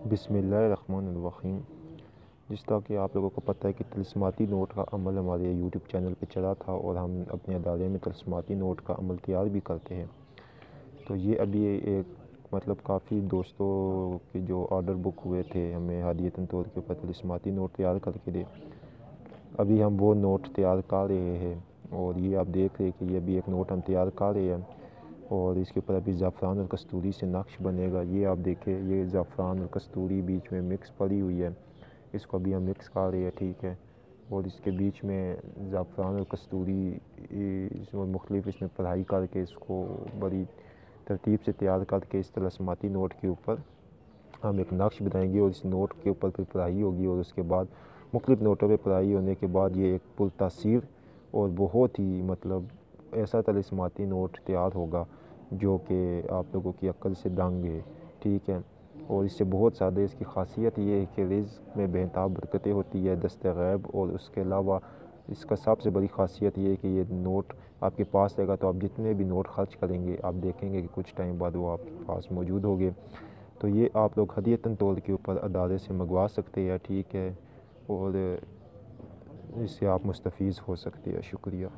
बिस्मिल्लाहिर्रहमानिर्रहीम। जिस तरह कि आप लोगों को पता है कि तिलिस्माती नोट का अमल हमारे यूट्यूब चैनल पे चला था और हम अपने अदारे में तिलिस्माती नोट का अमल तैयार भी करते हैं। तो ये अभी एक मतलब काफ़ी दोस्तों के जो ऑर्डर बुक हुए थे हमें हदीयतन तौर के ऊपर तिलिस्माती नोट तैयार करके दे, अभी हम वो नोट तैयार कर रहे हैं। और ये आप देख रहे हैं कि ये भी एक नोट हम तैयार कर रहे हैं और इसके ऊपर अभी ज़ाफ़रान और कस्तूरी से नक्श बनेगा। ये आप देखें, ये ज़ाफ़रान और कस्तूरी बीच में मिक्स पड़ी हुई है, इसको अभी हम मिक्स कर रहे हैं, ठीक है। और इसके बीच में ज़ाफ़रान और कस्तूरी इसमें मुख्तलिफ इसमें पढ़ाई करके इसको बड़ी तरतीब से तैयार करके इस तिलिस्माती नोट के ऊपर हम एक नक्श बनाएंगे और इस नोट के ऊपर फिर पढ़ाई होगी और उसके बाद मुख्तलिफ नोटों पर पढ़ाई होने के बाद ये एक पुरतासीर और बहुत ही मतलब ऐसा तिलिस्माती नोट तैयार होगा जो कि आप लोगों की अक्ल से दंग है, ठीक है। और इससे बहुत ज़्यादा इसकी ख़ासियत ये है कि रिज़्क़ में बेनताब बरकतें होती है, दस्ते गैब। और उसके अलावा इसका सबसे बड़ी ख़ासियत ये है कि ये नोट आपके पास रहेगा तो आप जितने भी नोट खर्च करेंगे आप देखेंगे कि कुछ टाइम बाद वो आपके पास मौजूद होंगे। तो ये आप लोग हदीयतन तौर के ऊपर अदारे से मंगवा सकते हैं, ठीक है। और इससे आप मुस्तफ़ीज़ हो सकते हैं। शुक्रिया।